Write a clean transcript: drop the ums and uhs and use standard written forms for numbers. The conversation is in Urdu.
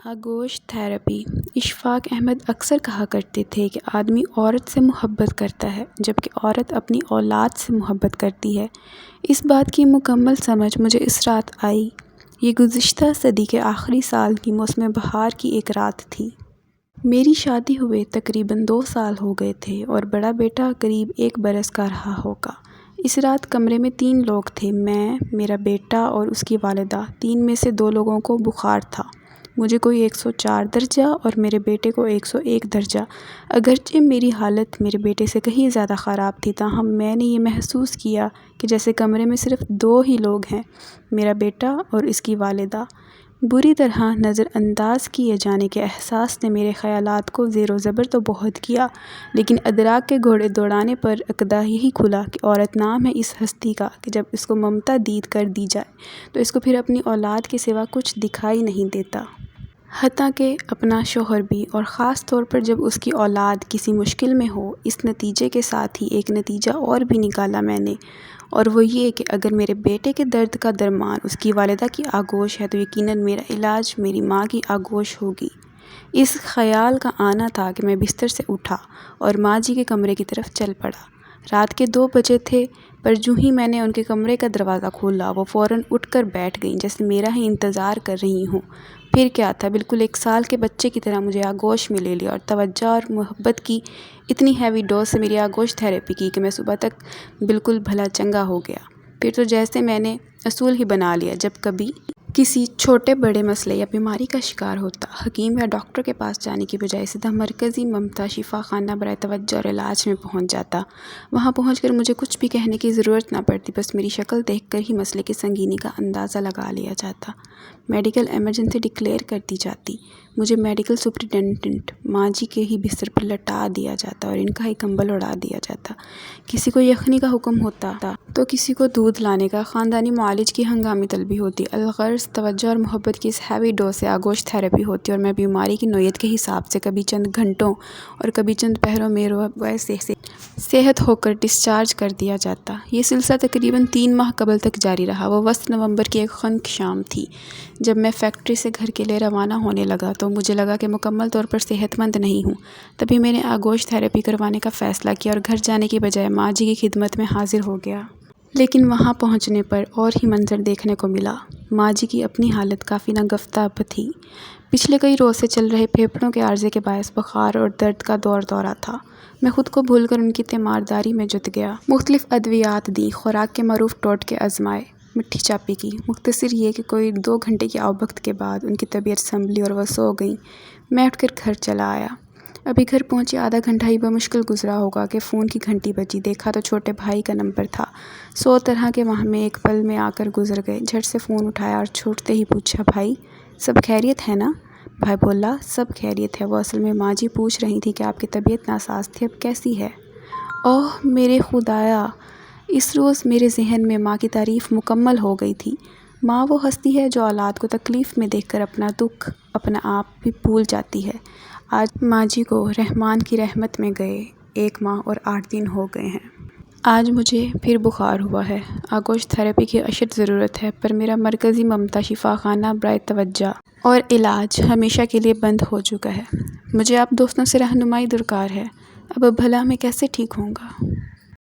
آگوش تھراپی۔ اشفاق احمد اکثر کہا کرتے تھے کہ آدمی عورت سے محبت کرتا ہے جبکہ عورت اپنی اولاد سے محبت کرتی ہے۔ اس بات کی مکمل سمجھ مجھے اس رات آئی۔ یہ گزشتہ صدی کے آخری سال کی موسم بہار کی ایک رات تھی۔ میری شادی ہوئے تقریباً 2 سال ہو گئے تھے اور بڑا بیٹا قریب 1 برس کا رہا ہوگا۔ اس رات کمرے میں 3 لوگ تھے، میں، میرا بیٹا اور اس کی والدہ۔ 3 میں سے 2 لوگوں کو بخار تھا، مجھے کوئی 104 درجہ اور میرے بیٹے کو 101 درجہ۔ اگرچہ میری حالت میرے بیٹے سے کہیں زیادہ خراب تھی، تاہم میں نے یہ محسوس کیا کہ جیسے کمرے میں صرف 2 ہی لوگ ہیں، میرا بیٹا اور اس کی والدہ۔ بری طرح نظر انداز کیے جانے کے احساس نے میرے خیالات کو زیر و زبر تو بہت کیا، لیکن ادراک کے گھوڑے دوڑانے پر عقدہ یہی کھلا کہ عورت نام ہے اس ہستی کا کہ جب اس کو ممتا دید کر دی جائے تو اس کو پھر اپنی اولاد کے سوا کچھ دکھائی نہیں دیتا۔ حتیٰ کہ اپنا شوہر بھی، اور خاص طور پر جب اس کی اولاد کسی مشکل میں ہو۔ اس نتیجے کے ساتھ ہی ایک نتیجہ اور بھی نکالا میں نے، اور وہ یہ کہ اگر میرے بیٹے کے درد کا درمان اس کی والدہ کی آغوش ہے تو یقیناً میرا علاج میری ماں کی آغوش ہوگی۔ اس خیال کا آنا تھا کہ میں بستر سے اٹھا اور ماں جی کے کمرے کی طرف چل پڑا۔ رات کے 2 بجے تھے، پر جوں ہی میں نے ان کے کمرے کا دروازہ کھولا وہ فوراً اٹھ کر بیٹھ گئیں جیسے میرا ہی انتظار کر رہی ہوں۔ پھر کیا تھا، بالکل 1 سال کے بچے کی طرح مجھے آغوش میں لے لیا اور توجہ اور محبت کی اتنی ہیوی ڈوز سے میری آغوش تھراپی کی کہ میں صبح تک بالکل بھلا چنگا ہو گیا۔ پھر تو جیسے میں نے اصول ہی بنا لیا، جب کبھی کسی چھوٹے بڑے مسئلے یا بیماری کا شکار ہوتا، حکیم یا ڈاکٹر کے پاس جانے کی بجائے سیدھا مرکزی ممتا شفا خانہ برائے توجہ اور علاج میں پہنچ جاتا۔ وہاں پہنچ کر مجھے کچھ بھی کہنے کی ضرورت نہ پڑتی، بس میری شکل دیکھ کر ہی مسئلے کی سنگینی کا اندازہ لگا لیا جاتا۔ میڈیکل ایمرجنسی ڈکلیئر کر دی جاتی، مجھے میڈیکل سپرنٹینڈنٹ ماں جی کے ہی بستر پر لٹا دیا جاتا اور ان کا ہی کمبل اڑا دیا جاتا۔ کسی کو یخنی کا حکم ہوتا تو کسی کو دودھ لانے کا۔ خاندانی معالج کی ہنگامی طلبی ہوتی۔ الغرض توجہ اور محبت کی اس ہیوی ڈوز سے آغوش تھراپی ہوتی اور میں بیماری کی نوعیت کے حساب سے کبھی چند گھنٹوں اور کبھی چند پہروں میں ویسے صحت ہو کر ڈسچارج کر دیا جاتا۔ یہ سلسلہ تقریباً 3 ماہ قبل تک جاری رہا۔ وہ وسط نومبر کی ایک خنک شام تھی جب میں فیکٹری سے گھر کے لیے روانہ ہونے لگا تو مجھے لگا کہ مکمل طور پر صحت مند نہیں ہوں۔ تبھی میں نے آغوش تھراپی کروانے کا فیصلہ کیا اور گھر جانے کی بجائے ماں جی کی خدمت میں حاضر ہو گیا۔ لیکن وہاں پہنچنے پر اور ہی منظر دیکھنے کو ملا۔ ماں جی کی اپنی حالت کافی ناگفتہ تھی۔ پچھلے کئی روز سے چل رہے پھیپھڑوں کے عارضے کے باعث بخار اور درد کا دورہ تھا۔ میں خود کو بھول کر ان کی تیمارداری میں جٹ گیا۔ مختلف ادویات دیں، خوراک کے معروف ٹوٹکے آزمائے، مٹھی چاپی کی۔ مختصر یہ کہ کوئی 2 گھنٹے کی آوبخت کے بعد ان کی طبیعت سنبھلی اور وہ سو گئیں۔ میں اٹھ کر گھر چلا آیا۔ ابھی گھر پہنچے آدھا گھنٹہ ہی بمشکل گزرا ہوگا کہ فون کی گھنٹی بجی۔ دیکھا تو چھوٹے بھائی کا نمبر تھا۔ 100 طرح کے وہم ایک پل میں آ کر گزر گئے۔ جھٹ سے فون اٹھایا اور چھوٹتے ہی پوچھا، بھائی سب خیریت ہے نا؟ بھائی بولا، سب خیریت ہے۔ وہ اصل میں ماں جی پوچھ رہی تھی کہ آپ کی طبیعت ناساز تھی، اب کیسی ہے؟ اوہ میرے خدایا! اس روز میرے ذہن میں ماں کی تعریف مکمل ہو گئی تھی۔ ماں وہ ہستی ہے جو اولاد کو تکلیف میں دیکھ کر اپنا دکھ اپنا آپ بھی بھول جاتی ہے۔ آج ماں جی کو رحمان کی رحمت میں گئے 1 ماہ اور 8 دن ہو گئے ہیں۔ آج مجھے پھر بخار ہوا ہے۔ آغوش تھراپی کی اشد ضرورت ہے، پر میرا مرکزی ممتا شفا خانہ برائے توجہ اور علاج ہمیشہ کے لیے بند ہو چکا ہے۔ مجھے آپ دوستوں سے رہنمائی درکار ہے۔ اب بھلا میں کیسے ٹھیک ہوں گا؟